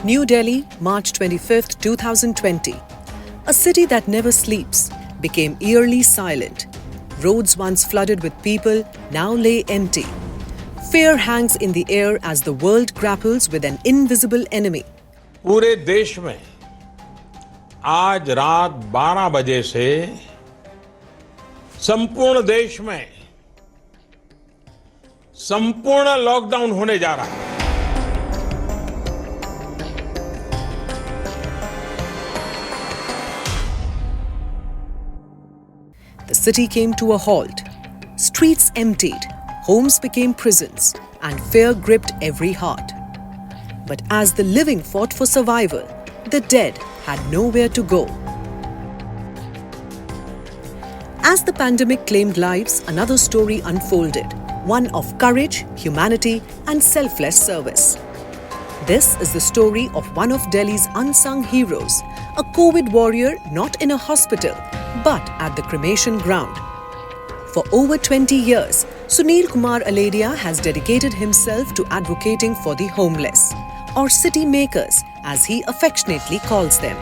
New Delhi, March 25th, 2020. A city that never sleeps became eerily silent. Roads once flooded with people now lay empty. Fear hangs in the air as the world grapples with an invisible enemy. पूरे देश में आज रात 12 बजे से संपूर्ण देश में संपूर्ण लॉकडाउन होने जा रहा है। The city came to a halt. Streets emptied, homes became prisons, and fear gripped every heart. But as the living fought for survival, the dead had nowhere to go. As the pandemic claimed lives, another story unfolded, one of courage, humanity, and selfless service. This is the story of one of Delhi's unsung heroes, a COVID warrior not in a hospital, but at the cremation ground. For over 20 years, Sunil Kumar Aladia has dedicated himself to advocating for the homeless, or city makers as he affectionately calls them.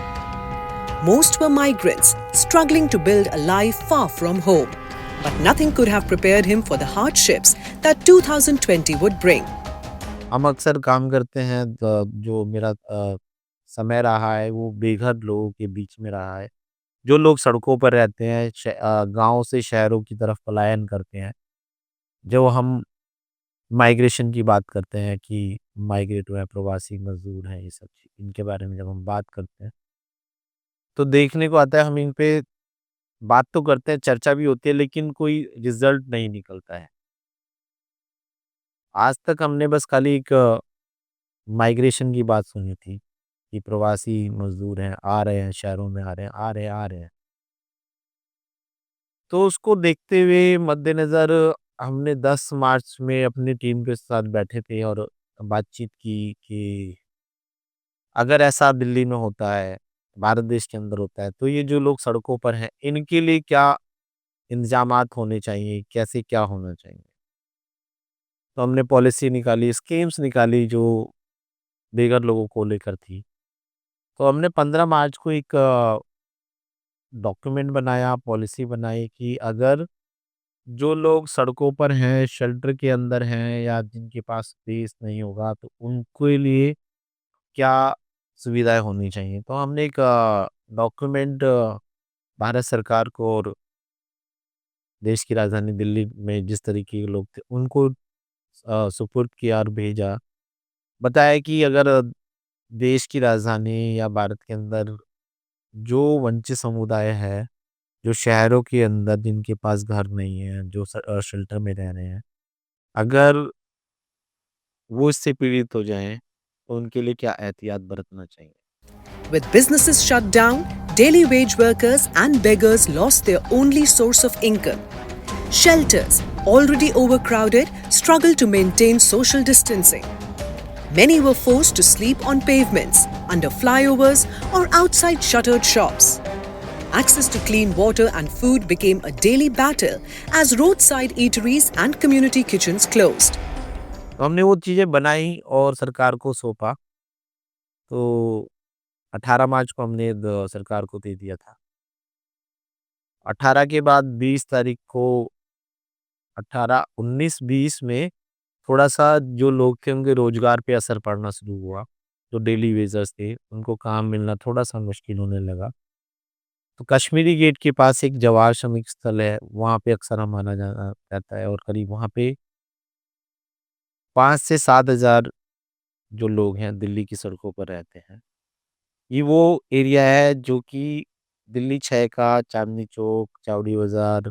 Most were migrants struggling to build a life far from home, but nothing could have prepared him for the hardships that 2020 would bring. हम अक्सर काम करते हैं जो मेरा समय रहा है वो बेघर लोगों के बीच में रहा है। जो लोग सड़कों पर रहते हैं, गाँव से शहरों की तरफ पलायन करते हैं। जो हम माइग्रेशन की बात करते हैं कि माइग्रेट हुए हैं, प्रवासी मज़दूर हैं, ये सब चीज़ इनके बारे में जब हम बात करते हैं, तो देखने को आता है हम इन पे बात तो करते हैं, चर्चा भी होती है, लेकिन कोई रिज़ल्ट नहीं निकलता है। आज तक हमने बस खाली एक माइग्रेशन की बात सुनी थी कि प्रवासी मज़दूर हैं, आ रहे हैं, शहरों में आ रहे हैं, आ रहे हैं, आ रहे हैं। तो उसको देखते हुए मद्देनज़र हमने 10 मार्च में अपनी टीम के साथ बैठे थे और बातचीत की कि अगर ऐसा दिल्ली में होता है, भारत देश के अंदर होता है, तो ये जो लोग सड़कों पर हैं, इनके लिए क्या इंतज़ामात होने चाहिए, कैसे क्या होना चाहिए? तो हमने पॉलिसी निकाली, स्कीम्स निकाली जो बेघर लोगों को लेकर थी। तो हमने 15 मार्च को एक डॉक्यूमेंट बनाया, पॉलिसी बनाई कि अगर जो लोग सड़कों पर हैं, शेल्टर के अंदर हैं या जिनके पास स्पेस नहीं होगा, तो उनके लिए क्या सुविधाएँ होनी चाहिए। तो हमने एक डॉक्यूमेंट भारत सरकार को और देश की राजधानी दिल्ली में जिस तरीके के लोग थे, उनको सुपुर्द किया और भेजा। बताया कि अगर देश की राजधानी या भारत के अंदर जो वंचित समुदाय है, जो शहरों के अंदर जिनके पास घर नहीं है, जो शेल्टर में रह रहे हैं, अगर वो इससे पीड़ित हो जाएँ, तो उनके लिए क्या एहतियात बरतना चाहिए? With businesses shut down, daily wage workers and beggars lost their only source of income. Shelters, already overcrowded, struggled to maintain social distancing. Many were forced to sleep on pavements, under flyovers, or outside shuttered shops. Access to clean water and food became a daily battle as roadside eateries and community kitchens closed. तो हमने वो चीज़ें बनाई और सरकार को सौंपा। तो 18 मार्च को हमने सरकार को दे दिया था। 18 के बाद 20 तारीख को 18, 19, 20 में थोड़ा-सा जो लोग थे उनके रोज़गार पे असर पड़ना शुरू हुआ। जो डेली वेजर्स थे, उनको काम मिलना थोड़ा-सा मुश्किल होने लगा। तो कश्मीरी गेट के पास एक जवार श्रमिक स्थल है, वहाँ पे अक्सर हम आना जाना रहता है और करीब वहाँ पे 5 से 7 हज़ार जो लोग हैं दिल्ली की सड़कों पर रहते हैं। ये वो एरिया है जो कि दिल्ली 6 का चांदनी चौक, चावड़ी बाज़ार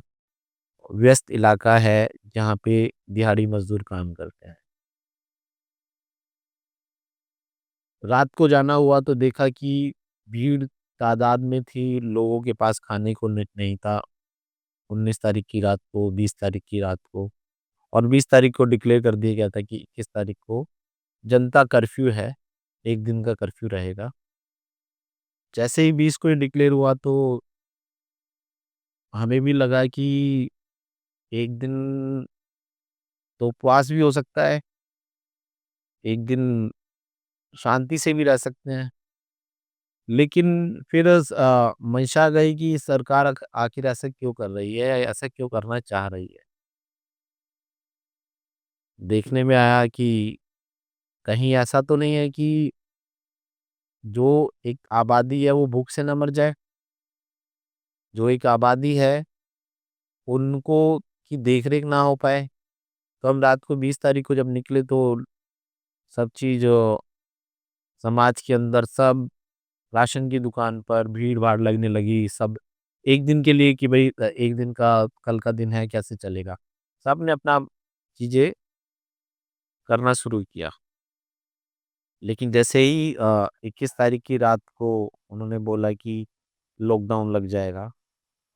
व्यस्त इलाका है, जहाँ पे दिहाड़ी मज़दूर काम करते हैं। रात को जाना हुआ तो देखा कि भीड़ तादाद में थी, लोगों के पास खाने को न नहीं था। 19 तारीख की रात को, 20 तारीख की रात को और 20 तारीख को डिक्लेयर कर दिया गया था कि 21 तारीख को जनता कर्फ्यू है, 1 दिन का कर्फ्यू रहेगा। जैसे ही 20 को ये डिक्लेयर हुआ तो हमें भी लगा कि 1 दिन तो उपवास भी हो सकता है, 1 दिन शांति से भी रह सकते हैं। लेकिन फिर मंशा गई कि सरकार आखिर ऐसा क्यों कर रही है या ऐसा क्यों करना चाह रही है? देखने में आया कि कहीं ऐसा तो नहीं है कि जो एक आबादी है वो भूख से ना मर जाए? जो एक आबादी है उनको की देख-रेख ना हो पाए? तो हम रात को 20 तारीख को जब निकले तो सब चीज़ समाज के अंदर सब राशन की दुकान पर भीड़-भाड़ लगने लगी। सब एक दिन के लिए कि भई एक दिन का कल का दिन है कैसे चलेगा? सबने अपना चीज़ें करना शुरू किया। लेकिन जैसे ही 21 तारीख की रात को उन्होंने बोला कि लॉकडाउन लग जाएगा,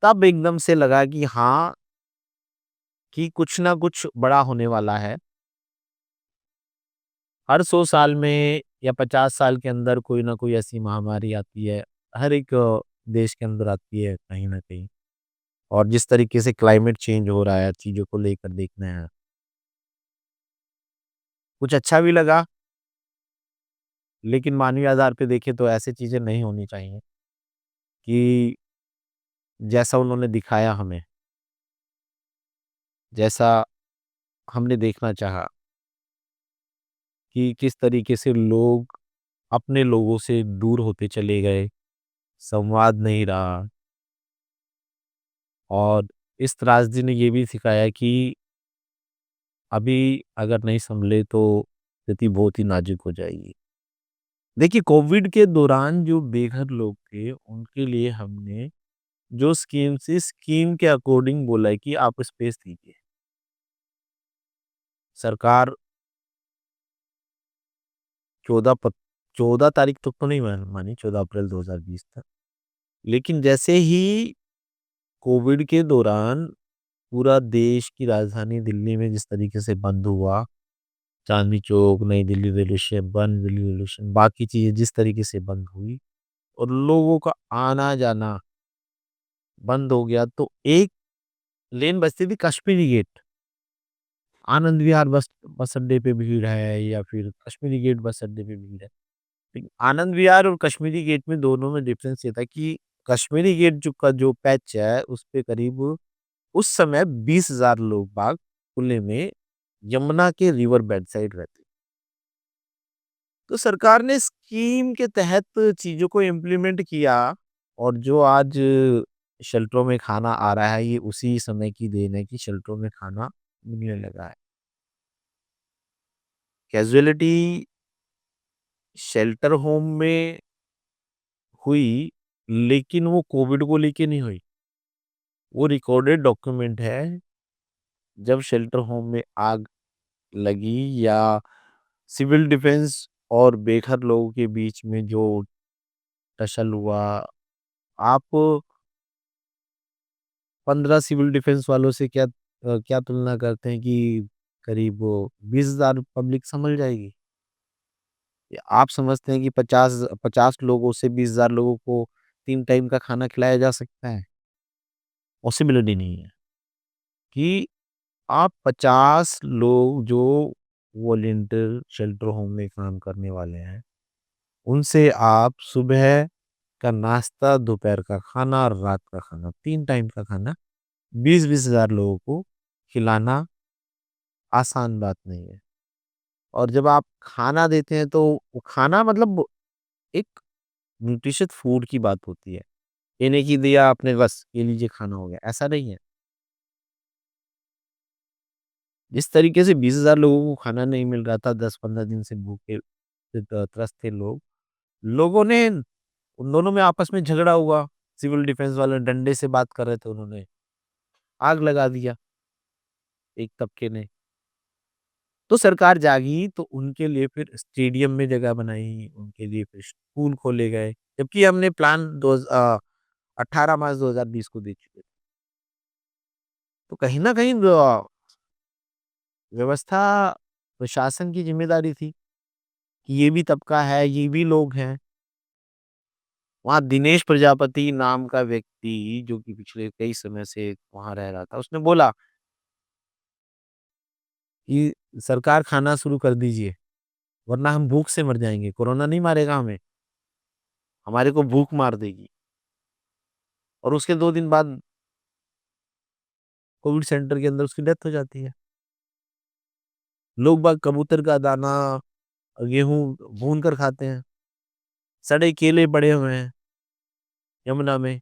तब एकदम से लगा कि हाँ, कि कुछ ना कुछ बड़ा होने वाला है। हर 100 साल में या 50 साल के अंदर कोई ना कोई ऐसी महामारी आती है। हर एक देश के अंदर आती है कहीं न कहीं। और जिस तरीके से क्लाइमेट चेंज हो रहा है, चीज़ों को लेकर देखना है। कुछ अच्छा भी लगा, लेकिन मानवीय आधार पे देखें तो ऐसी चीज़ें नहीं होनी चाहिए कि जैसा उन्होंने दिखाया हमें, जैसा हमने देखना चाहा कि किस तरीके से लोग अपने लोगों से दूर होते चले गए, संवाद नहीं रहा और इस त्रासदी ने ये भी सिखाया कि अभी अगर नहीं सँभले तो स्थिति बहुत ही नाज़ुक हो जाएगी। देखिए, कोविड के दौरान जो बेघर लोग थे, उनके लिए हमने जो स्कीम थी, स्कीम के अकॉर्डिंग बोला है कि आप स्पेस दीजिए। सरकार 14 पत 14 तारीख तक तो नहीं मानी, 14 अप्रैल 2020 तक। लेकिन जैसे ही कोविड के दौरान पूरा देश की राजधानी दिल्ली में जिस तरीके से बंद हुआ, चांदनी चौक, नई दिल्ली रेलवे बंद, दिल्ली रेलवे स्टेशन, बाकी चीज़ें जिस तरीके से बंद हुई और लोगों का आना-जाना बंद हो गया, तो एक लेन बचती थी कश्मीरी गेट। आनंद विहार बस बस अड्डे पे भीड़ है या फिर कश्मीरी गेट बस अड्डे पे भीड़ है। लेकिन आनंद विहार और कश्मीरी गेट में दोनों में डिफरेंस ये था कि कश्मीरी गेट जो पैच है, उस पे करीब उस समय 20,000 लोग बाग खुले में यमुना के रिवर बेड साइड रहते। तो सरकार ने स्कीम के तहत चीज़ों को इम्प्लीमेंट किया और जो आज शेल्टरों में खाना आ रहा है, ये उसी समय की देन है कि शेल्टरों में खाना मिलने लगा है। कैज़ुअलिटी शेल्टर होम में हुई, लेकिन वो कोविड को लेके नहीं हुई। वो रिकॉर्डेड डॉक्यूमेंट है, जब शेल्टर होम में आग लगी या सिविल डिफेंस और बेघर लोगों के बीच में जो टसल हुआ, आप 15 सिविल डिफेंस वालों से क्या तुलना करते हैं कि करीब 20,000 पब्लिक संभल जाएगी? या आप समझते हैं कि 50 लोगों से 20,000 लोगों को 3 टाइम का खाना खिलाया जा सकता है? पॉसिबिलिटी नहीं है कि आप 50 लोग जो वॉलंटियर शेल्टर होम में काम करने वाले हैं, उनसे आप सुबह का नाश्ता, दोपहर का खाना और रात का खाना, 3 टाइम का खाना 20-20 हज़ार लोगों को खिलाना आसान बात नहीं है। और जब आप खाना देते हैं तो वो खाना मतलब एक न्यूट्रिशियस फूड की बात होती है। ये नहीं कि दिया आपने बस ये लीजिए खाना हो गया, ऐसा नहीं है। जिस तरीके से 20,000 लोगों को खाना नहीं मिल रहा था 10-15 दिन से भूखे त्रस्त थे लोग। लोगों ने उन दोनों में आपस में झगड़ा हुआ। सिविल डिफेंस वाले डंडे से बात कर रहे थे उन्होंने, आग लगा दिया एक तबके ने। तो सरकार जागी तो उनके लिए फिर स्टेडियम में जगह बनाई, उनके लिए फिर स्कूल खोले गए। जबकि हमने प्लान 18 मार्च 2020 को दे चुके थे। तो कहीं न कहीं व्यवस्था प्रशासन की ज़िम्मेदारी थी कि ये भी तबका है, ये भी लोग हैं। वहाँ दिनेश प्रजापति नाम का व्यक्ति जो कि पिछले कई समय से वहाँ रह रहा था, उसने बोला कि सरकार खाना शुरू कर दीजिए। वरना हम भूख से मर जाएँगे। कोरोना नहीं मारेगा हमें, हमारे को भूख मार देगी और उसके 2 दिन बाद कोविड सेंटर के अंदर उसकी डेथ हो जाती है। लोग बाग कबूतर का दाना, गेहूँ भून कर खाते हैं। सड़े केले पड़े हुए हैं यमुना में,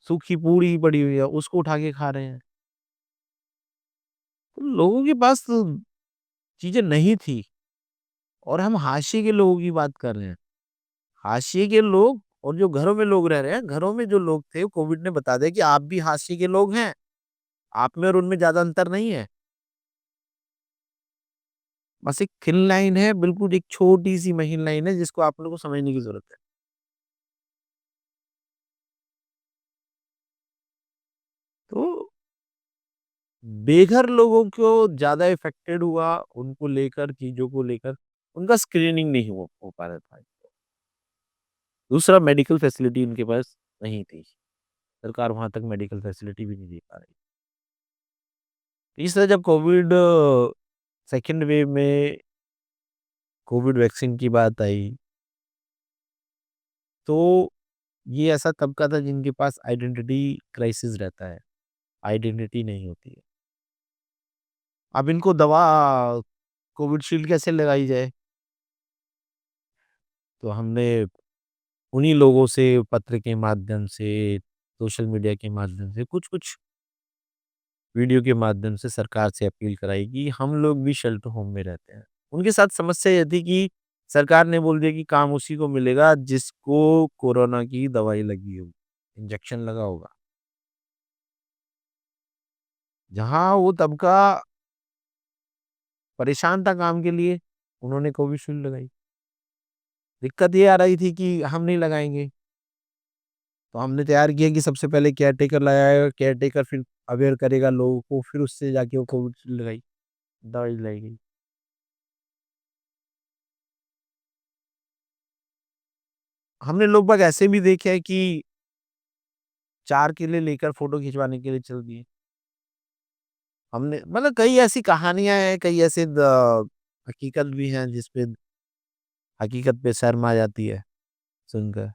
सूखी पूड़ी पड़ी हुई है, उसको उठा के खा रहे हैं। तो लोगों के पास तो चीज़ें नहीं थी और हम हाशिए के लोगों की बात कर रहे हैं। हाशिए के लोग और जो घरों में लोग रह रहे हैं, घरों में जो लोग थे, कोविड ने बता दिया कि आप भी हाशिए के लोग हैं। आप में और उनमें ज़्यादा अंतर नहीं है। बस एक थिन लाइन है, बिल्कुल एक छोटी-सी महीन लाइन है जिसको आप लोगों को समझने की ज़रूरत है। तो बेघर लोगों को ज़्यादा इफ़ेक्टेड हुआ, उनको लेकर, चीज़ों को लेकर, उनका स्क्रीनिंग नहीं हो पा रहा था। दूसरा मेडिकल फैसिलिटी उनके पास नहीं थी। सरकार वहाँ तक मेडिकल फैसिलिटी भी नहीं दे पा रही। तीसरा जब कोविड सेकंड वेव में कोविड वैक्सीन की बात आई, तो ये ऐसा तबका था जिनके पास आइडेंटिटी क्राइसिस रहता है, आइडेंटिटी नहीं होती है। अब इनको दवा कोविडशील्ड कैसे लगाई जाए? तो हमने उन्हीं लोगों से पत्र के माध्यम से, सोशल मीडिया के माध्यम से, कुछ-कुछ वीडियो के माध्यम से सरकार से अपील कराई कि हम लोग भी शेल्टर होम में रहते हैं। उनके साथ समस्या ये थी कि सरकार ने बोल दिया कि काम उसी को मिलेगा जिसको कोरोना की दवाई लगी हो, इंजेक्शन लगा होगा। जहाँ वो तबका परेशान था काम के लिए, उन्होंने कोविशील्ड लगाई। दिक्कत ये आ रही थी कि हम नहीं लगाएँगे, तो हमने तैयार किया कि सबसे पहले केयरटेकर लगाएगा, केयरटेकर फिर अवेयर करेगा लोगों को, फिर उससे जाके वो कोविशील्ड लगाई, दवाई लाई गई। हमने लोग बाग ऐसे भी देखे हैं कि 4 किले लेकर फ़ोटो खिंचवाने के लिए चल दिए। हमने मतलब कई ऐसी कहानियाँ हैं, कई ऐसे हकीकत भी हैं जिस पे हकीकत पे शर्म आ जाती है सुनकर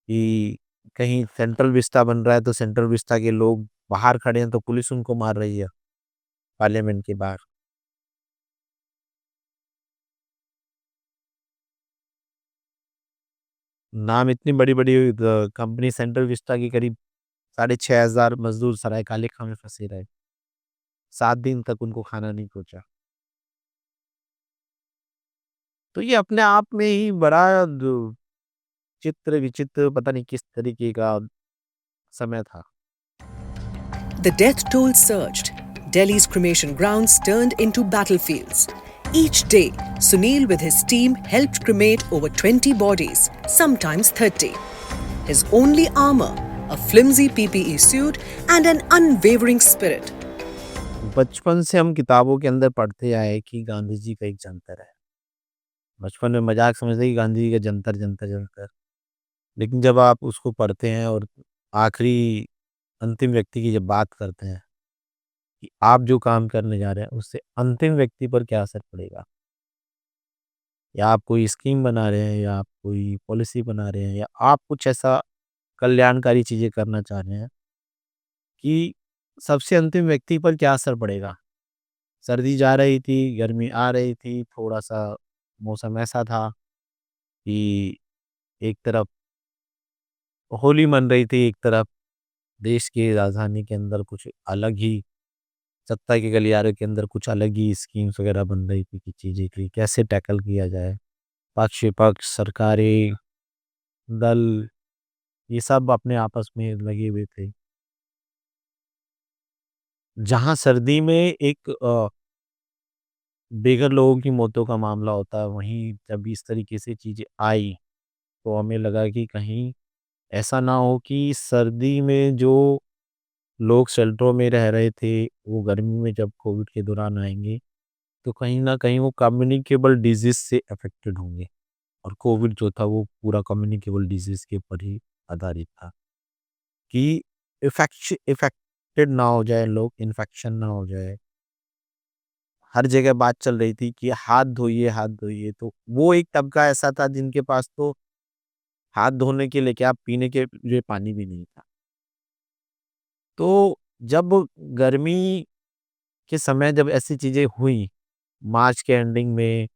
कि कहीं सेंट्रल विस्टा बन रहा है तो सेंट्रल विस्टा के लोग बाहर खड़े हैं तो पुलिस उनको मार रही है पार्लियामेंट के बाहर। नाम इतनी बड़ी-बड़ी कंपनी सेंट्रल विस्टा की करीब 6,500 मज़दूर सराय काले खां में फँसे रहे। 7 दिन तक उनको खाना नहीं पहुँचा। तो ये अपने आप में ही बड़ा चित्र विचित्र पता नहीं किस तरीके का समय था। The death toll surged. Delhi's cremation grounds turned into battlefields. Each day, Sunil with his team helped cremate over 20 bodies, sometimes 30. His only armor, a flimsy PPE suit and an unwavering spirit. बचपन से हम किताबों के अंदर पढ़ते आए कि गांधी जी का एक जंतर है। बचपन में मज़ाक समझते कि गांधी जी का जंतर, जंतर, जंतर। लेकिन जब आप उसको पढ़ते हैं और आखिरी अंतिम व्यक्ति की जब बात करते हैं कि आप जो काम करने जा रहे हैं, उससे अंतिम व्यक्ति पर क्या असर पड़ेगा? या आप कोई स्कीम बना रहे हैं या आप कोई पॉलिसी बना रहे हैं या आप कुछ ऐसा कल्याणकारी चीज़ें करना चाह रहे हैं कि सबसे अंतिम व्यक्ति पर क्या असर पड़ेगा? सर्दी जा रही थी, गर्मी आ रही थी, थोड़ा-सा मौसम ऐसा था कि एक तरफ होली मन रही थी, एक तरफ देश की राजधानी के अंदर कुछ अलग ही सत्ता के गलियारे के अंदर कुछ अलग ही स्कीम्स वगैरह बन रही थी कि चीज़ें की कैसे टैकल किया जाए। पक्ष-विपक्ष, सरकारें, दल ये सब अपने आपस में लगे हुए थे। जहाँ सर्दी में एक बेघर लोगों की मौतों का मामला होता है, वहीं जब इस तरीके से चीज़ें आई, तो हमें लगा कि कहीं ऐसा ना हो कि सर्दी में जो लोग शेल्टरों में रह रहे थे, वो गर्मी में जब कोविड के दौरान आएँगे, तो कहीं न कहीं वो कम्युनिकेबल डिज़ीज़ से अफ़ेक्टेड होंगे और कोविड जो था वो पूरा कम्युनिकेबल डिज़ीज़ के ऊपर ही आधारित था कि इफ़ेक्टेड ना हो जाए लोग, इन्फेक्शन ना हो जाए। हर जगह बात चल रही थी कि हाथ धोइए, तो वो एक तबका ऐसा था जिनके पास तो हाथ धोने के लिए क्या, पीने के लिए पानी भी नहीं था। तो जब गर्मी के समय जब ऐसी चीज़ें हुई, मार्च के एंडिंग में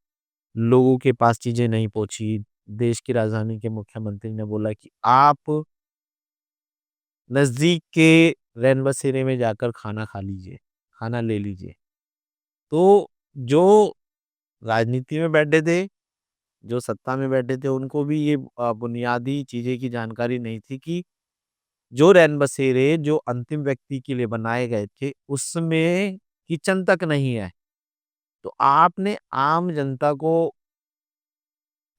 लोगों के पास चीज़ें नहीं पहुँची, देश की राजधानी के मुख्यमंत्री ने बोला कि आप नज़दीक के रैन बसेरे में जाकर खाना खा लीजिए, खाना ले लीजिए। तो जो राजनीति में बैठे थे, जो सत्ता में बैठे थे, उनको भी ये बुनियादी चीज़ें की जानकारी नहीं थी कि जो रैन बसेरे जो अंतिम व्यक्ति के लिए बनाए गए थे, उसमें किचन तक नहीं है। तो आपने आम जनता को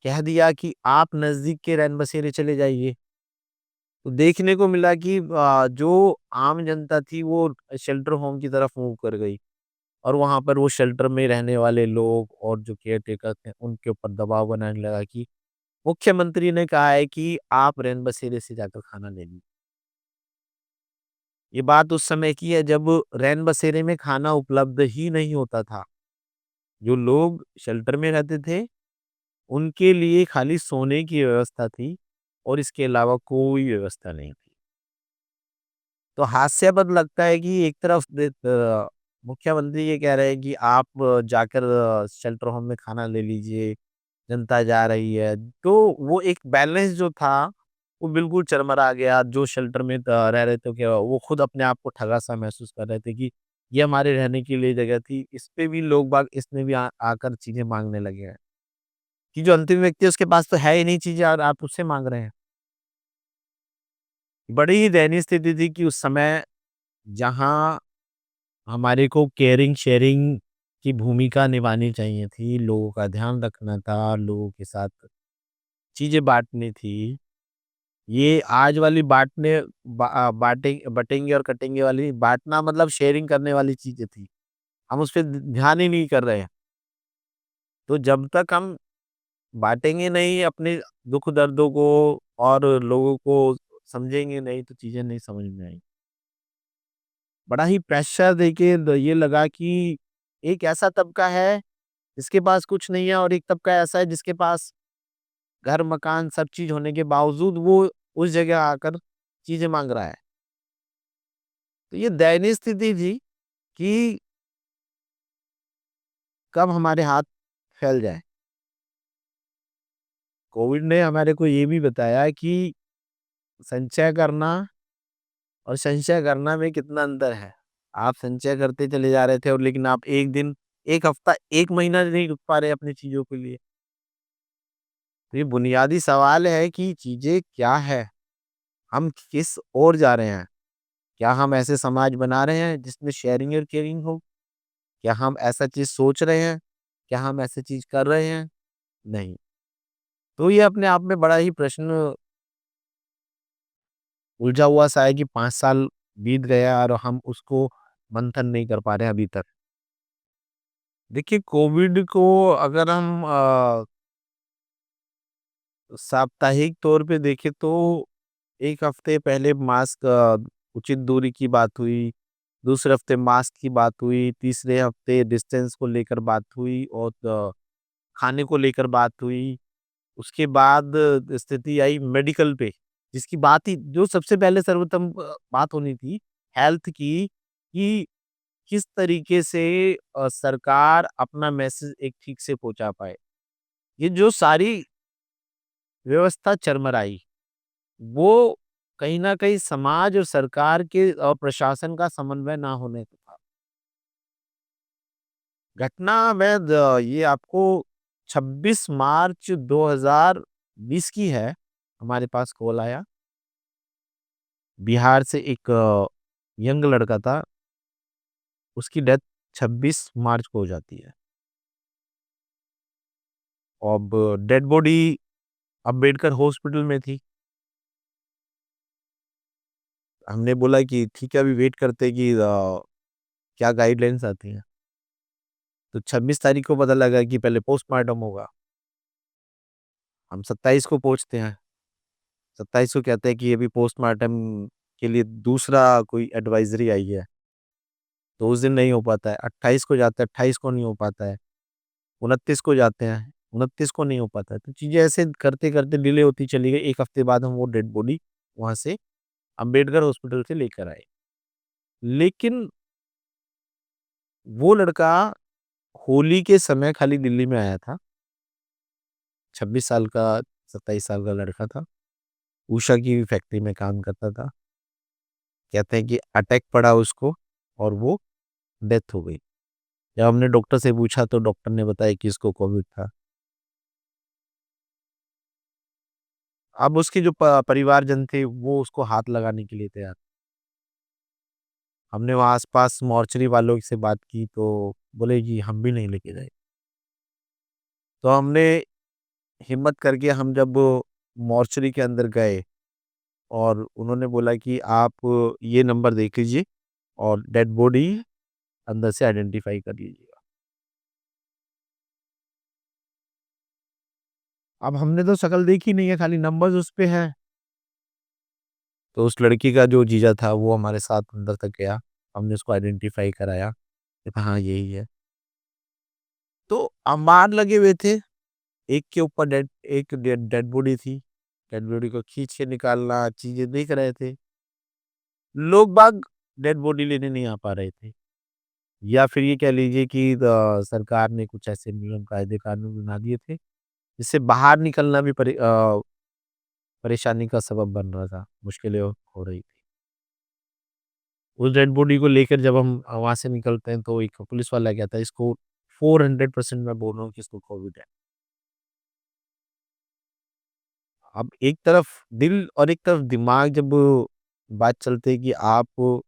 कह दिया कि आप नज़दीक के रैन बसेरे चले जाइए। तो देखने को मिला कि जो आम जनता थी वो शेल्टर होम की तरफ मूव कर गई और वहाँ पर वो शेल्टर में रहने वाले लोग और जो केयरटेकर थे उनके ऊपर दबाव बनाने लगा कि मुख्यमंत्री ने कहा है कि आप रैन बसेरे से जाकर खाना ले लीजिए। ये बात उस समय की है जब रैन बसेरे में खाना उपलब्ध ही नहीं होता था। जो लोग शेल्टर में रहते थे, उनके लिए खाली सोने की व्यवस्था थी और इसके अलावा कोई व्यवस्था नहीं थी। तो हास्यास्पद लगता है कि एक तरफ मुख्यमंत्री ये कह रहे हैं कि आप जाकर शेल्टर होम में खाना ले लीजिए, जनता जा रही है। तो वो एक बैलेंस जो था, वो बिल्कुल चरमरा गया। जो शेल्टर में रह रहे थे क्या वो खुद अपने आप को ठगा-सा महसूस कर रहे थे कि ये हमारे रहने के लिए जगह थी। इस पे भी लोग बाग इसमें भी आकर चीज़ें माँगने लगे हैं, कि जो अंतिम व्यक्ति है उसके पास तो है ही नहीं चीज़ें और आप उससे माँग रहे हैं। बड़ी ही दयनीय स्थिति थी कि उस समय जहाँ हमारे को केयरिंग शेयरिंग की भूमिका निभानी चाहिए थी, लोगों का ध्यान रखना था, लोगों के साथ चीज़ें बाँटनी थी। ये आज वाली बटेंगे और कटेंगे वाली बाँटना मतलब शेयरिंग करने वाली चीज़ें थी। हम उस पे ध्यान ही नहीं कर रहे हैं। तो जब तक हम बाँटेंगे नहीं अपने दुःख-दर्दों को और लोगों को समझेंगे नहीं तो चीज़ें नहीं समझ में आएँगी। बड़ा ही प्रेशर देके ये लगा कि एक ऐसा तबका है जिसके पास कुछ नहीं है और एक तबका ऐसा है जिसके पास घर, मकान सब चीज़ होने के बावजूद वो उस जगह आकर चीज़ें माँग रहा है। तो ये दयनीय स्थिति थी कि कब हमारे हाथ फैल जाए। कोविड ने हमारे को ये भी बताया कि संचय करना और संशय करना में कितना अंतर है। आप संचय करते चले जा रहे थे और लेकिन आप 1 दिन, 1 हफ्ता, 1 महीना नहीं रुक पा रहे अपनी चीज़ों के लिए। तो ये बुनियादी सवाल है कि चीज़ें क्या है? हम किस ओर जा रहे हैं? क्या हम ऐसे समाज बना रहे हैं जिसमें शेयरिंग और केयरिंग हो? क्या हम ऐसा चीज़ सोच रहे हैं? क्या हम ऐसी चीज़ कर रहे हैं? नहीं। तो ये अपने आप में बड़ा ही प्रश्न उलझा हुआ सा है कि 5 साल बीत गया और हम उसको मंथन नहीं कर पा रहे हैं अभी तक। देखिए कोविड को अगर हम साप्ताहिक तौर पे देखें तो 1 हफ्ते पहले मास्क उचित दूरी की बात हुई, दूसरे हफ्ते मास्क की बात हुई, तीसरे हफ्ते डिस्टेंस को लेकर बात हुई और खाने को लेकर बात हुई। उसके बाद स्थिति आई मेडिकल पे, जिसकी बात ही जो सबसे पहले सर्वोत्तम बात होनी थी, हेल्थ की, कि किस तरीके से सरकार अपना मैसेज एक ठीक से पहुँचा पाए। ये जो सारी व्यवस्था चरमराई, वो कहीं न कहीं समाज और सरकार के और प्रशासन का समन्वय ना होने से था। घटना मैं ये आपको 26 मार्च 2020 की है, हमारे पास कॉल आया। बिहार से एक यंग लड़का था, उसकी डेथ 26 मार्च को हो जाती है। अब डेड बॉडी अम्बेडकर हॉस्पिटल में थी। हमने बोला कि ठीक है अभी वेट करते हैं कि क्या गाइडलाइंस आती हैं। तो 26 तारीख को पता लगा कि पहले पोस्टमार्टम होगा। हम 27 को पहुँचते हैं। 27 को कहते हैं कि अभी पोस्टमार्टम के लिए दूसरा कोई एडवाइज़री आई है। तो उस दिन नहीं हो पाता है, 28 को जाते हैं, 28 को नहीं हो पाता है, 29 को जाते हैं, 29 को नहीं हो पाता है। तो चीज़ें ऐसे करते-करते डिले होती चली गई, 1 हफ्ते बाद हम वो डेड बॉडी वहाँ से अम्बेडकर हॉस्पिटल से लेकर आए। लेकिन वो लड़का होली के समय खाली दिल्ली में आया था, 26 साल का, 27 साल का लड़का था, उषा की फैक्ट्री में काम करता था। कहते हैं कि अटैक पड़ा उसको और वो डेथ हो गई। जब हमने डॉक्टर से पूछा तो डॉक्टर ने बताया कि इसको कोविड था। अब उसके जो परिवारजन थे वो उसको हाथ लगाने के लिए तैयार। हमने वहाँ आस-पास मॉर्चरी वालों से बात की तो बोले कि हम भी नहीं लेके जाएँ। तो हमने हिम्मत करके हम जब मॉर्चरी के अंदर गए और उन्होंने बोला कि आप ये नंबर देख लीजिए और डेड बॉडी अंदर से आइडेंटिफ़ाई कर लीजिएगा। अब हमने तो शक्ल देखी नहीं है, खाली नंबर्स उस पे हैं। तो उस लड़की का जो जीजा था वो हमारे साथ अंदर तक गया। हमने उसको आइडेंटिफ़ाई कराया कि हाँ, यही है। तो अमार लगे हुए थे, एक के ऊपर एक डेड बॉडी थी। डेड बॉडी को खींच के निकालना, चीज़ें देख रहे थे। लोग बाग डेड बॉडी लेने नहीं आ पा रहे थे। या फिर ये कह लीजिए कि सरकार ने कुछ ऐसे नियम कायदे कानून बना दिए थे, जिससे बाहर निकलना भी परेशानी का सबब बन रहा था, मुश्किलें हो रही थी। उस डेड बॉडी को लेकर जब हम वहाँ से निकलते हैं तो एक पुलिस वाला कहता है इसको 400% मैं बोल रहा हूँ कि इसको कोविड है। अब एक तरफ दिल और एक तरफ दिमाग जब बात चलती है कि आप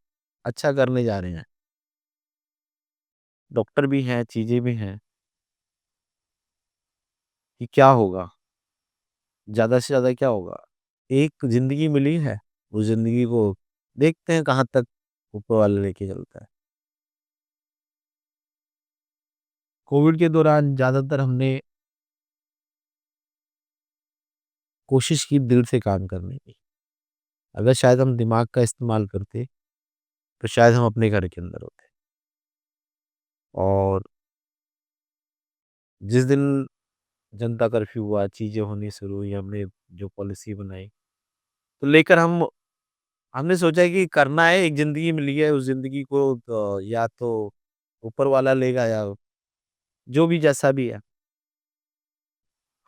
अच्छा करने जा रहे हैं, डॉक्टर भी हैं, चीज़ें भी हैं, कि क्या होगा? ज़्यादा से ज़्यादा क्या होगा? एक ज़िंदगी मिली है, उस ज़िंदगी को देखते हैं कहाँ तक ऊपर वाला लेके चलता है। कोविड के दौरान ज़्यादातर हमने कोशिश की दिल से काम करने की। अगर शायद हम दिमाग का इस्तेमाल करते, तो शायद हम अपने घर के अंदर होते। और जिस दिन जनता कर्फ्यू हुआ, चीज़ें होनी शुरू हुई, हमने जो पॉलिसी बनाई, तो लेकर हमने सोचा कि करना है, एक ज़िंदगी मिली है, उस ज़िंदगी को या तो ऊपर वाला लेगा या जो भी जैसा भी है।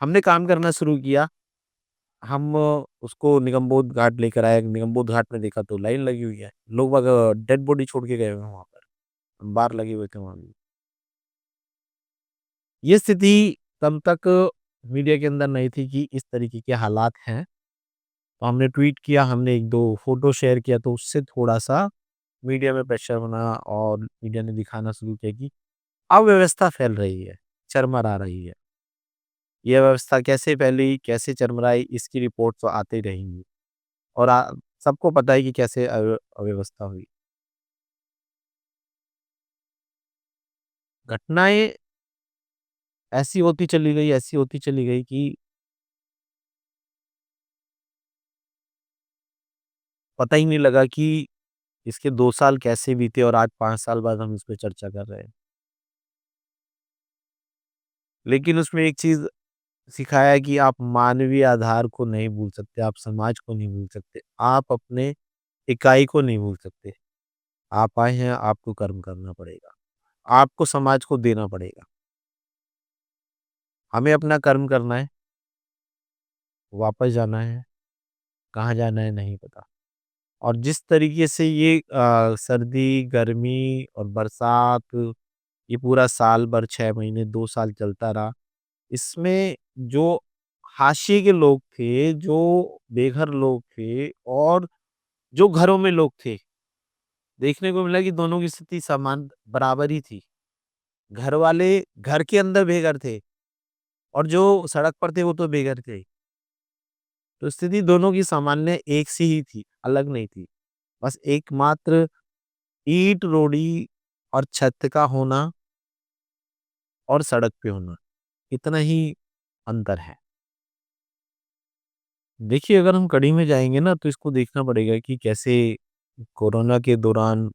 हमने काम करना शुरू किया, हम उसको निगमबोध घाट लेकर आए, निगमबोध घाट में देखा तो लाइन लगी हुई है। लोग बाग डेड बॉडी छोड़ के गए हुए हैं वहाँ पर, बाहर लगे हुए थे वहाँ भी। ये स्थिति तब तक मीडिया के अंदर नहीं थी कि इस तरीके के हालात हैं। तो हमने ट्वीट किया, हमने 1-2 फ़ोटो शेयर किया तो उससे थोड़ा-सा मीडिया में प्रेशर बना और मीडिया ने दिखाना शुरू किया कि अव्यवस्था फैल रही है, चरमरा रही है। ये अव्यवस्था कैसे फैली, कैसे चरमराई इसकी रिपोर्ट तो आती रहेंगी और सबको पता है कि कैसे अव्यवस्था हुई। घटनाएँ ऐसी होती चली गई, ऐसी होती चली गई कि पता ही नहीं लगा कि इसके 2 साल कैसे बीते और आज 5 साल बाद हम इस पे चर्चा कर रहे हैं। लेकिन उसमें एक चीज़ सिखाया कि आप मानवीय आधार को नहीं भूल सकते, आप समाज को नहीं भूल सकते, आप अपने इकाई को नहीं भूल सकते। आप आए हैं, आपको कर्म करना पड़ेगा, आपको समाज को देना पड़ेगा। हमें अपना कर्म करना है, वापस जाना है, कहाँ जाना है नहीं पता। और जिस तरीके से ये सर्दी, गर्मी और बरसात ये पूरा साल भर 6 महीने, 2 साल चलता रहा। इसमें जो हाशिए के लोग थे, जो बेघर लोग थे और जो घरों में लोग थे, देखने को मिला कि दोनों की स्थिति समान बराबर ही थी। घर वाले घर के अंदर बेघर थे और जो सड़क पर थे वो तो बेघर थे। तो स्थिति दोनों की सामान्य एक सी ही थी, अलग नहीं थी। बस एकमात्र ईंट, रोड़ी और छत का होना और सड़क पे होना, इतना ही अंतर है। देखिए, अगर हम कड़ी में जाएँगे ना तो इसको देखना पड़ेगा कि कैसे कोरोना के दौरान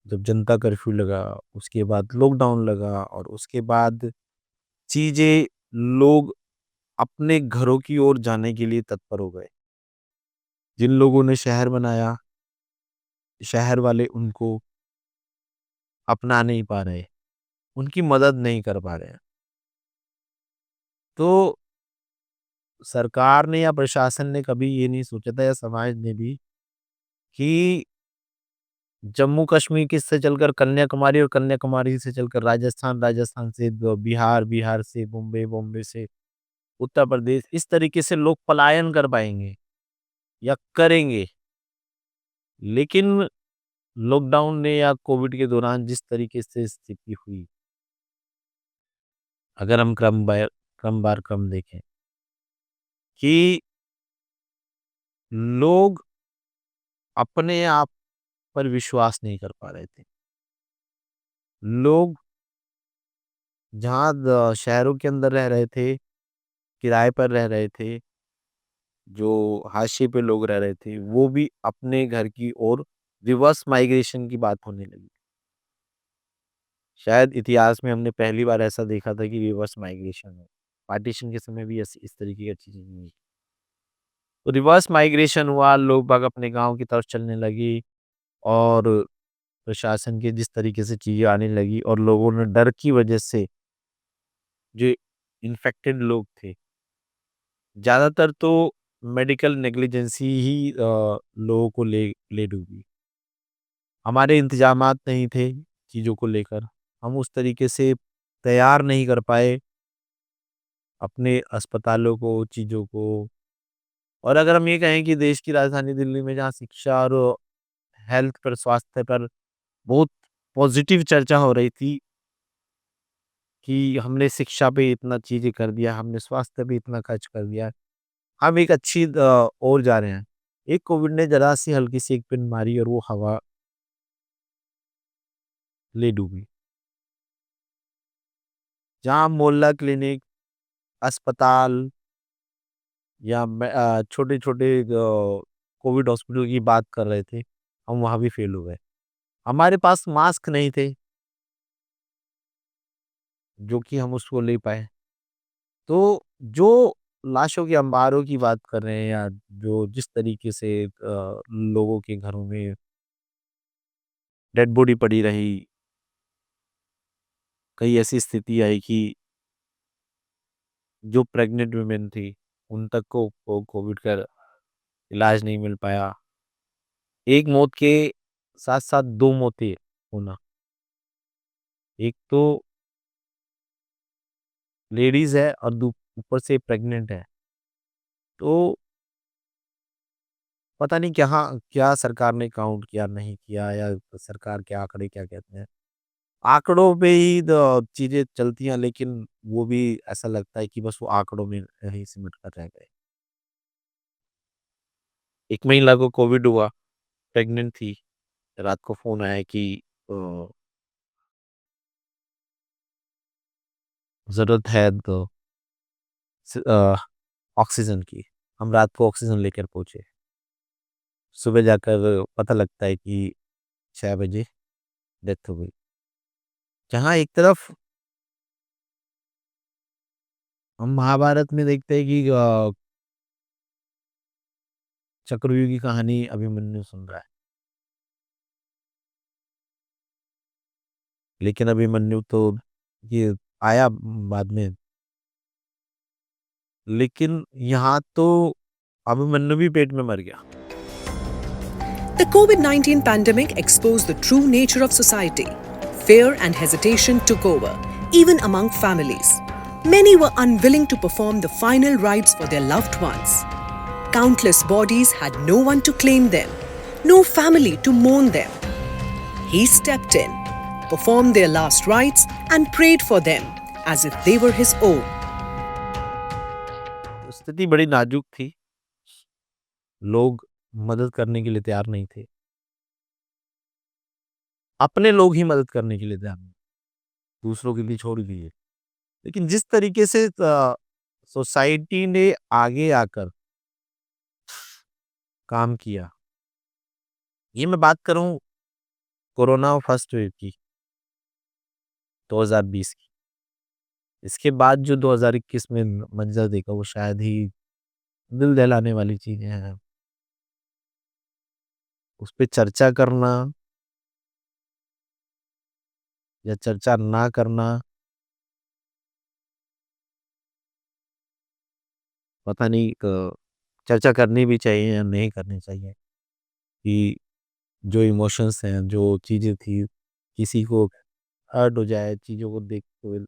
जब जनता कर्फ्यू लगा, उसके बाद लॉकडाउन लगा और उसके बाद चीज़ें लोग अपने घरों की ओर जाने के लिए तत्पर हो गए। जिन लोगों ने शहर बनाया, शहर वाले उनको अपना नहीं पा रहे, उनकी मदद नहीं कर पा रहे हैं। तो सरकार ने या प्रशासन ने कभी ये नहीं सोचा था या समाज ने भी कि जम्मू कश्मीर की से चलकर कन्याकुमारी और कन्याकुमारी से चलकर राजस्थान, राजस्थान से बिहार, बिहार से बॉम्बे, बॉम्बे से उत्तर प्रदेश, इस तरीके से लोग पलायन कर पाएँगे या करेंगे। लेकिन लॉकडाउन ने या कोविड के दौरान जिस तरीके से स्थिति हुई, अगर हम क्रम देखें कि लोग अपने आप पर विश्वास नहीं कर पा रहे थे। लोग जहाँ शहरों के अंदर रह रहे थे, किराए पर रह रहे थे, जो हाशिए पे लोग रह रहे थे, वो भी अपने घर की ओर रिवर्स माइग्रेशन की बात होने लगी। शायद इतिहास में हमने पहली बार ऐसा देखा था कि रिवर्स माइग्रेशन है। पार्टीशन के समय भी ऐसी इस तरीके की चीज़ें नहीं हुई। तो रिवर्स माइग्रेशन हुआ, लोग बाग अपने गाँव की तरफ चलने लगी और प्रशासन की जिस तरीके से चीज़ें आने लगी और लोगों ने डर की वजह से जो इन्फेक्टेड लोग थे, ज़्यादातर तो मेडिकल नेग्लिजेंसी ही लोगों को ले ले डूबी। हमारे इंतज़ामात नहीं थे चीज़ों को लेकर। हम उस तरीके से तैयार नहीं कर पाए अपने अस्पतालों को, चीज़ों को। और अगर हम ये कहें कि देश की राजधानी दिल्ली में जहाँ शिक्षा और हेल्थ पर, स्वास्थ्य पर बहुत पॉजिटिव चर्चा हो रही थी कि हमने शिक्षा पे इतना चीज़ें कर दिया, हमने स्वास्थ्य पे इतना खर्च कर दिया। हम एक अच्छी ओर जा रहे हैं। एक कोविड ने ज़रा-सी हल्की-सी एक पिन मारी और वो हवा ले डूबी। जहाँ मोहल्ला क्लिनिक, अस्पताल या छोटे-छोटे कोविड हॉस्पिटल की बात कर रहे थे, हम वहाँ भी फेल हो गए। हमारे पास मास्क नहीं थे, जो कि हम उसको ले पाए। तो जो लाशों के अंबारों की बात कर रहे हैं या जो जिस तरीके से लोगों के घरों में डेड बॉडी पड़ी रही, कई ऐसी स्थिति आई कि जो प्रेग्नेंट वुमेन थी, उन तक को कोविड का इलाज नहीं मिल पाया। एक मौत के साथ-साथ 2 मौतें होना। एक तो लेडीज़ है और दू ऊपर से प्रेग्नेंट है। तो पता नहीं क्या सरकार ने काउंट किया, नहीं किया या सरकार के आंकड़े क्या कहते हैं। आंकड़ों पे ही चीज़ें चलती हैं लेकिन वो भी ऐसा लगता है कि बस वो आंकड़ों में ही सिमट कर रह गए। एक महिला को कोविड हुआ, प्रेग्नेंट थी, रात को फ़ोन आया कि अ, ज़रूरत है तो ऑक्सीजन की। हम रात को ऑक्सीजन लेकर पहुँचे। सुबह जाकर पता लगता है कि 6 बजे डेथ हो गई। जहाँ एक तरफ हम महाभारत में देखते हैं कि चक्रव्यूह की कहानी अभिमन्यु सुन रहा है। लेकिन अभिमन्यु तो ये आया बाद में। लेकिन यहाँ तो अभिमन्यु भी पेट में मर गया। The COVID 19 pandemic exposed the true nature of society. Fear and hesitation took over, even among families. Many were unwilling to perform the final rites for their loved ones. Countless bodies had no one to claim them, no family to mourn them. He stepped in, performed their last rites, and prayed for them as if they were his own. स्थिति बड़ी नाजुक थी। लोग मदद करने के लिए तैयार नहीं थे। अपने लोग ही मदद करने के लिए तैयार नहीं, दूसरों के लिए छोड़ दीजिए। लेकिन जिस तरीके से सोसाइटी ने आगे आकर काम किया, ये मैं बात करूँ कोरोना फर्स्ट वेव की 2020 की। इसके बाद जो 2021 में मंज़र देखा वो शायद ही दिल दहलाने वाली चीज़ें हैं। उस पे चर्चा करना या चर्चा ना करना, पता नहीं चर्चा करनी भी चाहिए या नहीं करनी चाहिए कि जो इमोशंस हैं, जो चीज़ें थी, किसी को हर्ट हो जाए चीज़ों को देख के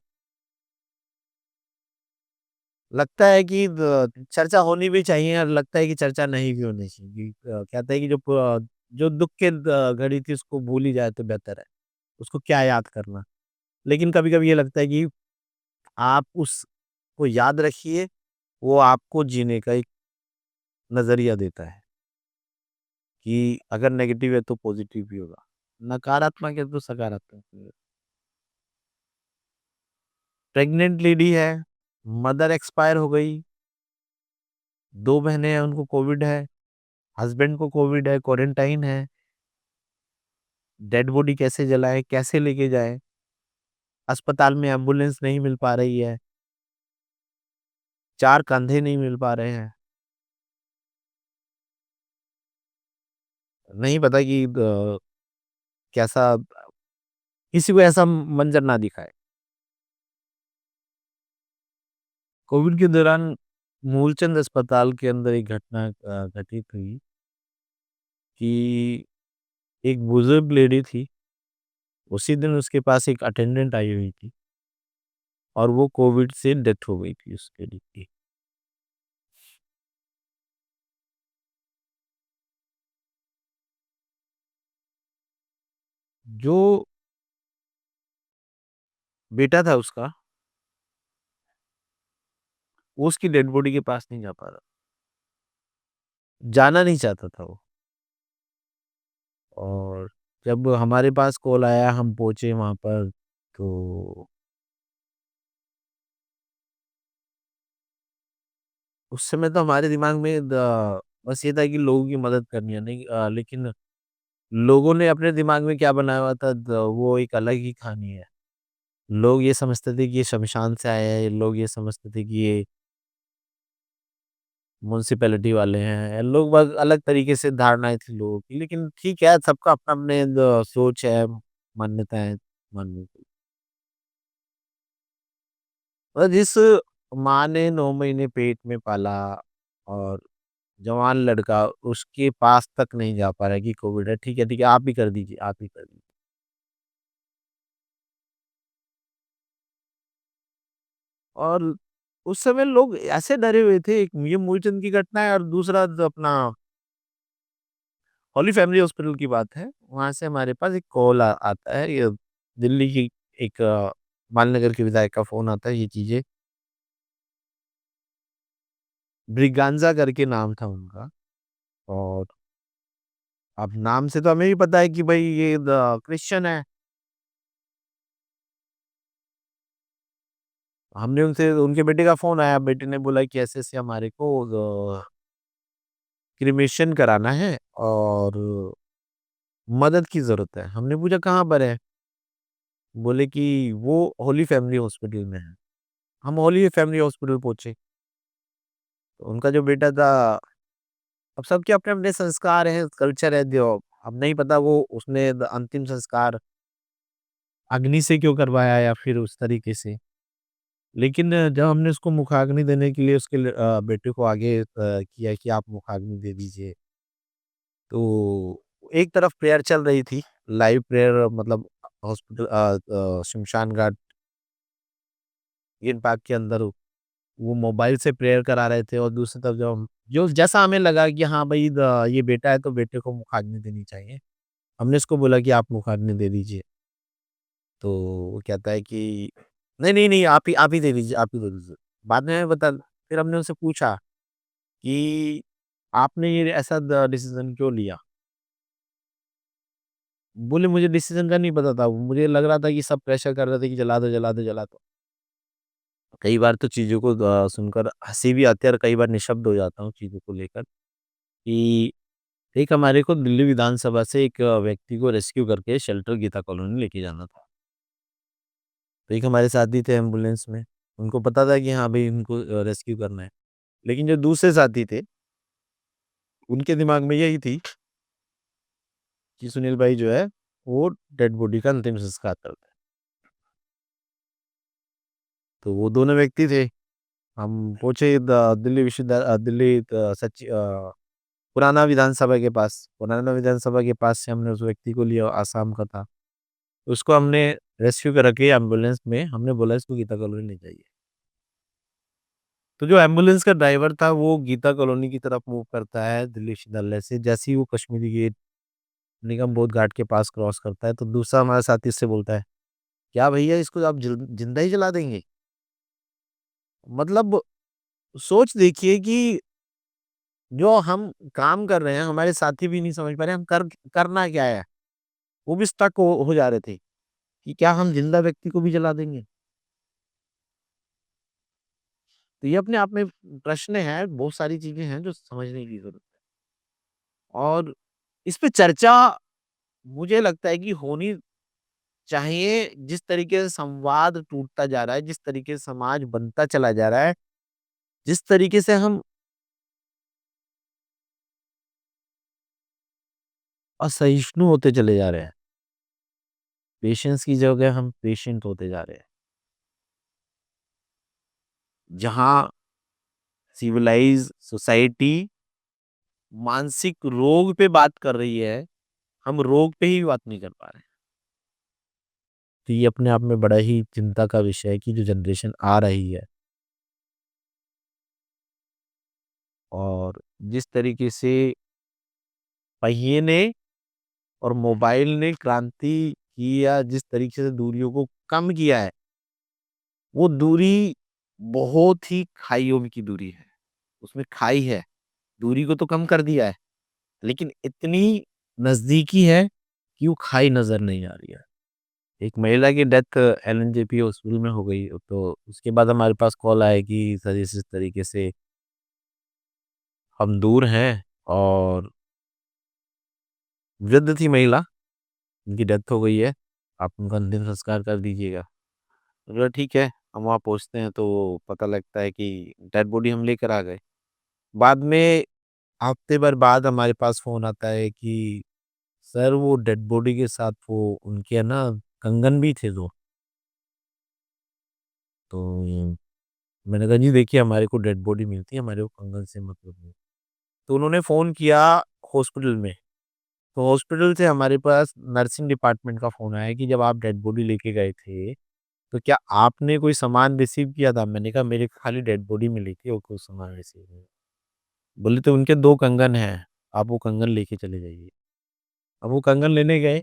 लगता है कि चर्चा होनी भी चाहिए और लगता है कि चर्चा नहीं भी होनी चाहिए। कहते हैं कि जो दुःख के घड़ी थी उसको भूल ही जाए तो बेहतर है। उसको क्या याद करना? लेकिन कभी-कभी ये लगता है कि आप उसको याद रखिए, वो आपको जीने का एक नज़रिया देता है कि अगर नेगेटिव है तो पॉजिटिव भी होगा, नकारात्मक है तो सकारात्मक भी होगा। प्रेग्नेंट लेडी है, मदर एक्सपायर हो गई, 2 बहनें हैं उनको कोविड है, हस्बैंड को कोविड है, क्वारंटाइन है, डेड बॉडी कैसे जलाएँ, कैसे लेके जाएँ? अस्पताल में एम्बुलेंस नहीं मिल पा रही है, 4 कंधे नहीं मिल पा रहे हैं। नहीं पता कि कैसा किसी को ऐसा मंज़र ना दिखाए। कोविड के दौरान मूलचंद अस्पताल के अंदर एक घटना घटित हुई कि एक बुज़ुर्ग लेडी थी, उसी दिन उसके पास एक अटेंडेंट आई हुई थी और वो कोविड से डेथ हो गई थी उस लेडी की। जो बेटा था उसका, वो उसकी डेड बॉडी के पास नहीं जा पा रहा, जाना नहीं चाहता था वो। और जब हमारे पास कॉल आया, हम पहुँचे वहाँ पर, तो उस समय तो हमारे दिमाग में बस ये था कि लोगों की मदद करनी है, नहीं लेकिन लोगों ने अपने दिमाग में क्या बनाया हुआ था वो एक अलग ही कहानी है। लोग ये समझते थे कि ये शमशान से आया है, लोग ये समझते थे कि ये म्युनिसिपैलिटी वाले हैं, लोग बस अलग तरीके से धारणाएँ थी लोगों की, लेकिन ठीक है, सबका अपना-अपने सोच है, मान्यताएँ मानने की। और जिस माँ ने 9 महीने पेट में पाला और जवान लड़का उसके पास तक नहीं जा पा रहा है कि कोविड है, ठीक है, आप ही कर दीजिए, आप ही कर दीजिए। और उस समय लोग ऐसे डरे हुए थे, एक ये मूलचंद की घटना है और दूसरा जो अपना हॉली फैमिली हॉस्पिटल की बात है, वहाँ से हमारे पास एक कॉल आता है, ये दिल्ली की एक बालनगर के विधायक का फ़ोन आता है, ये चीज़ें ब्रिगांजा करके नाम था उनका। और अब नाम से तो हमें भी पता है कि भई ये क्रिश्चियन है। हमने उनसे उनके बेटे का फ़ोन आया, बेटे ने बोला कि ऐसे-ऐसे हमारे को क्रिमेशन कराना है और मदद की ज़रूरत है। हमने पूछा कहाँ पर है? बोले कि वो होली फैमिली हॉस्पिटल में है। हम होली फैमिली हॉस्पिटल पहुँचे, तो उनका जो बेटा था, अब सबके अपने-अपने संस्कार हैं, कल्चर है, जो अब नहीं पता वो उसने अंतिम संस्कार अग्नि से क्यों करवाया या फिर उस तरीके से। लेकिन जब हमने उसको मुखाग्नि देने के लिए उसके बेटे को आगे किया कि आप मुखाग्नि दे दीजिए, तो एक तरफ प्रेयर चल रही थी, लाइव प्रेयर मतलब हॉस्पिटल श्मशान घाट ग्रीन पार्क के अंदर वो मोबाइल से प्रेयर करा रहे थे और दूसरी तरफ जब हम जो जैसा हमें लगा कि हाँ भाई ये बेटा है तो बेटे को मुखाग्नि देनी चाहिए। हमने उसको बोला कि आप मुखाग्नि दे दीजिए। तो वो कहता है कि नहीं, आप ही दे दीजिए, आप ही दे दीजिए। बाद में बता फिर हमने उनसे पूछा कि आपने ये ऐसा डिसीज़न क्यों लिया? बोले मुझे डिसीज़न का नहीं पता था, मुझे लग रहा था कि सब प्रेशर कर रहे थे कि जला दो, जला दो, जला दो। कई बार तो चीज़ों को सुनकर हँसी भी आती है और कई बार निःशब्द हो जाता हूँ चीज़ों को लेकर कि एक हमारे को दिल्ली विधानसभा से एक व्यक्ति को रेस्क्यू करके शेल्टर गीता कॉलोनी लेके जाना था। तो एक हमारे साथी थे एम्बुलेंस में, उनको पता था कि हाँ भाई इनको रेस्क्यू करना है। लेकिन जो दूसरे साथी थे, उनके दिमाग में यही थी कि सुनील भाई जो है, वो डेड बॉडी का अंतिम संस्कार करते हैं। तो वो दोनों व्यक्ति थे। हम पहुँचे दिल्ली पुराना विधानसभा के पास। पुराना विधानसभा के पास से हमने उस व्यक्ति को लिया, आसाम का था। उसको हमने रेस्क्यू करा के एम्बुलेंस में हमने बोला इसको गीता कॉलोनी ले जाइए। तो जो एम्बुलेंस का ड्राइवर था वो गीता कॉलोनी की तरफ मूव करता है दिल्ली विश्वविद्यालय से। जैसे ही वो कश्मीरी गेट, निगम बोध घाट के पास क्रॉस करता है तो दूसरा हमारा साथी इससे बोलता है, क्या भैया इसको आप जिंदा ही जला देंगे? मतलब सोच देखिए कि जो हम काम कर रहे हैं, हमारे साथी भी नहीं समझ पा रहे हम करना क्या है। वो भी स्टक हो जा रहे थे कि क्या हम जिंदा व्यक्ति को भी जला देंगे? तो ये अपने आप में प्रश्न है, बहुत सारी चीजें हैं जो समझने की जरूरत है। और इस पे चर्चा मुझे लगता है कि होनी चाहिए। जिस तरीके से संवाद टूटता जा रहा है, जिस तरीके से समाज बनता चला जा रहा है, जिस तरीके से हम असहिष्णु होते चले जा रहे हैं, पेशेंस की जगह हम पेशेंट होते जा रहे हैं। जहाँ सिविलाइज सोसाइटी मानसिक रोग पे बात कर रही है, हम रोग पे ही बात नहीं कर पा रहे हैं। तो ये अपने आप में बड़ा ही चिंता का विषय है कि जो जनरेशन आ रही है और जिस तरीके से पहिए ने और मोबाइल ने क्रांति की, या जिस तरीके से दूरियों को कम किया है, वो दूरी बहुत ही खाइयों की दूरी है। उसमें खाई है, दूरी को तो कम कर दिया है, लेकिन इतनी नजदीकी है कि वो खाई नजर नहीं आ रही है। एक महिला की डेथ एलएनजेपी हॉस्पिटल में हो गई, तो उसके बाद हमारे पास कॉल आया कि सर इस तरीके से हम दूर हैं और वृद्ध थी महिला, उनकी डेथ हो गई है, आप उनका अंतिम संस्कार कर दीजिएगा। तो बोला ठीक है, हम वहाँ पहुँचते हैं तो पता लगता है कि डेड बॉडी हम लेकर आ गए। बाद में हफ्ते भर बाद हमारे पास फ़ोन आता है कि सर वो डेड बॉडी के साथ वो उनके है ना कंगन भी थे 2। तो मैंने कहा जी देखिए हमारे को डेड बॉडी मिलती है, हमारे को कंगन से मतलब नहीं। तो उन्होंने फ़ोन किया हॉस्पिटल में। तो हॉस्पिटल से हमारे पास नर्सिंग डिपार्टमेंट का फ़ोन आया कि जब आप डेड बॉडी लेके गए थे, तो क्या आपने कोई सामान रिसीव किया था? मैंने कहा मेरे को खाली डेड बॉडी मिली थी और कोई सामान रिसीव नहीं। बोले तो उनके 2 कंगन हैं, आप वो कंगन लेके चले जाइए। अब वो कंगन लेने गए,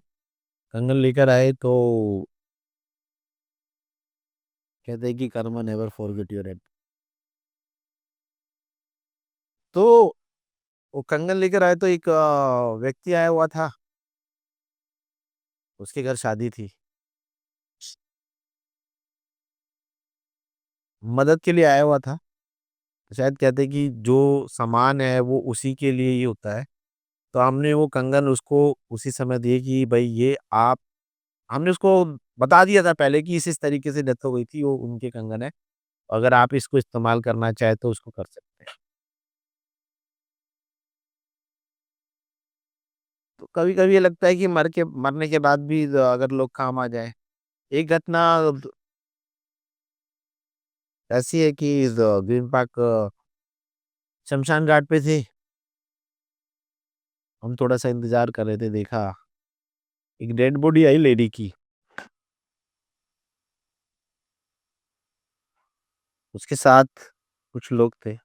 कंगन लेकर आए तो कहते हैं कि karma never forget your ate. तो वो कंगन लेकर आए तो एक व्यक्ति आया हुआ था, उसके घर शादी थी, मदद के लिए आया हुआ था। शायद कहते हैं कि जो सामान है वो उसी के लिए ही होता है। तो हमने वो कंगन उसको उसी समय दिए कि भाई ये आप, हमने उसको बता दिया था पहले कि इस तरीके से डेथ हो गई थी, वो उनके कंगन है, अगर आप इसको इस्तेमाल करना चाहे तो उसको कर सकते हैं। तो कभी कभी ये लगता है कि मरने के बाद भी अगर लोग काम आ जाए। एक घटना ऐसी है कि ग्रीन पार्क शमशान घाट पे थे, हम थोड़ा सा इंतजार कर रहे थे, देखा एक डेड बॉडी आई लेडी की, उसके साथ कुछ लोग थे।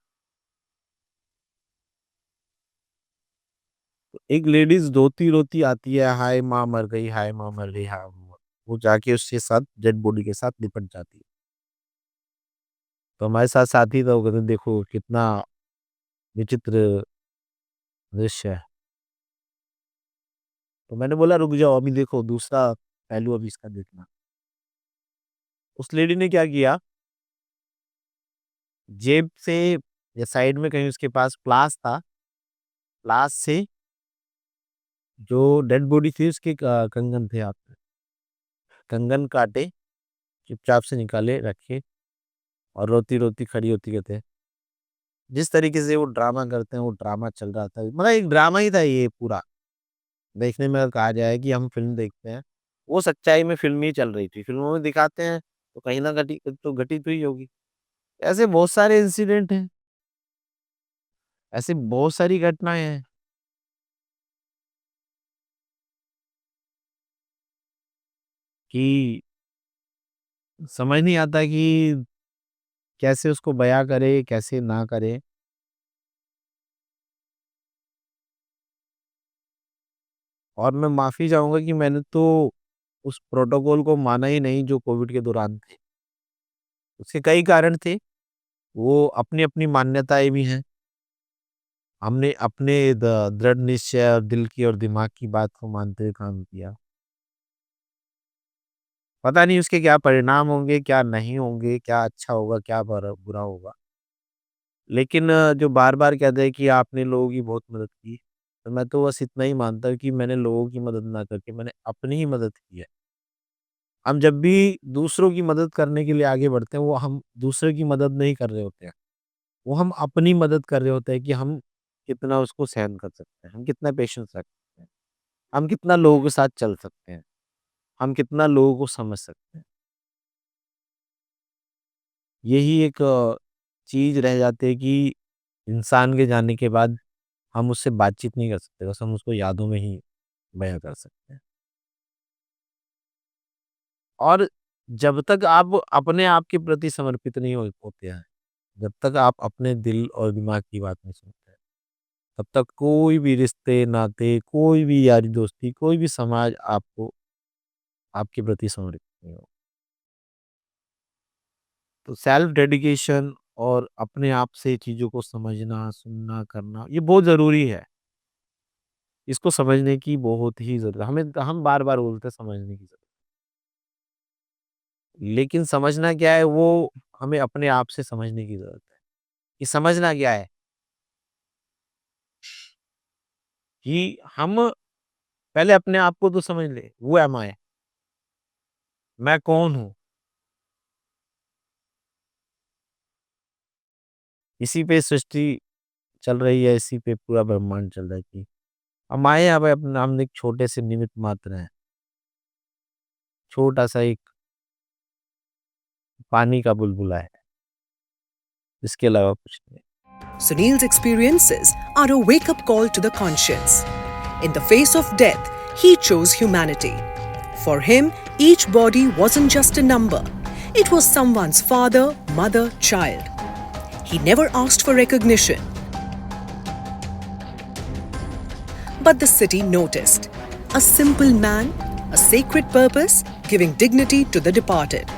तो एक लेडीज रोती रोती आती है, हाय माँ मर गई, हाय माँ मर गई, हाँ वो जाके उसके साथ डेड बॉडी के साथ लिपट जाती है। तो हमारे साथ साथी था, वो कहते देखो कितना विचित्र दृश्य है। तो मैंने बोला रुक जाओ अभी देखो दूसरा पहलू अभी इसका देखना। उस लेडी ने क्या किया, जेब से या साइड में कहीं उसके पास प्लास था, प्लास से जो डेड बॉडी थी उसके कंगन थे हाथ में। कंगन काटे, चुपचाप से निकाले, रखे और रोती-रोती खड़ी होती कहते हैं। जिस तरीके से वो ड्रामा करते हैं, वो ड्रामा चल रहा था। मतलब एक ड्रामा ही था ये पूरा। देखने में अगर कहा जाए कि हम फ़िल्म देखते हैं, वो सच्चाई में फ़िल्म ही चल रही थी। फ़िल्मों में दिखाते हैं, तो कहीं न घटित हुई होगी। ऐसे बहुत सारे इंसिडेंट हैं, ऐसी बहुत सारी घटनाएँ हैं कि समझ नहीं आता कि कैसे उसको बयाँ करें, कैसे ना करें। और मैं माफ़ी चाहूँगा कि मैंने तो उस प्रोटोकॉल को माना ही नहीं जो कोविड के दौरान थे। उसके कई कारण थे, वो अपनी-अपनी मान्यताएँ भी हैं। हमने अपने दृढ़ निश्चय और दिल की और दिमाग की बात को मानते हुए काम किया। पता नहीं उसके क्या परिणाम होंगे, क्या नहीं होंगे, क्या अच्छा होगा, क्या बुरा होगा। लेकिन जो बार-बार कहते हैं कि आपने लोगों की बहुत मदद की, तो मैं तो बस इतना ही मानता हूँ कि मैंने लोगों की मदद ना करके मैंने अपनी ही मदद की है। हम जब भी दूसरों की मदद करने के लिए आगे बढ़ते हैं, वो हम दूसरे की मदद नहीं कर रहे होते हैं। वो हम अपनी मदद कर रहे होते हैं कि हम कितना उसको सहन कर सकते हैं, हम कितना पेशेंस रख सकते हैं, हम कितना लोगों के साथ चल सकते हैं, हम कितना लोगों को समझ सकते हैं। यही एक चीज़ रह जाती है कि इंसान के जाने के बाद हम उससे बातचीत नहीं कर सकते, बस हम उसको यादों में ही बयाँ कर सकते हैं। और जब तक आप अपने आप के प्रति समर्पित नहीं हो होते हैं, जब तक आप अपने दिल और दिमाग की बात नहीं सुनते हैं, तब तक कोई भी रिश्ते, नाते, कोई भी यारी दोस्ती, कोई भी समाज आपको आपके प्रति समर्पित नहीं होगा। तो सेल्फ डेडिकेशन और अपने आप से चीज़ों को समझना, सुनना, करना ये बहुत ज़रूरी है। इसको समझने की बहुत ही ज़रूरत हमें हम बार-बार बोलते हैं समझने की ज़रूरत। लेकिन समझना क्या है वो हमें अपने आप से समझने की ज़रूरत है। कि समझना क्या है? कि हम पहले अपने आप को तो समझ लें, हू एम आई? मैं कौन हूँ? इसी पे सृष्टि चल रही है, इसी पे पूरा ब्रह्मांड चल रहा है कि हम आए यहाँ पे अपना हम एक छोटे से निमित्त मात्र हैं। छोटा-सा एक पानी का बुलबुला है, इसके अलावा कुछ नहीं। Sunil's experiences are a wake up call to the conscience. In the face of death, he chose humanity. For him, each body wasn't just a number, it was someone's father, mother, child. He never asked for recognition. But the city noticed. A simple man, a sacred purpose, giving dignity to the departed.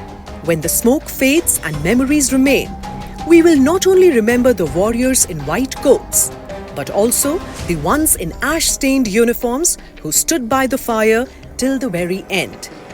When the smoke fades and memories remain, we will not only remember the warriors in white coats, but also the ones in ash-stained uniforms who stood by the fire till the very end.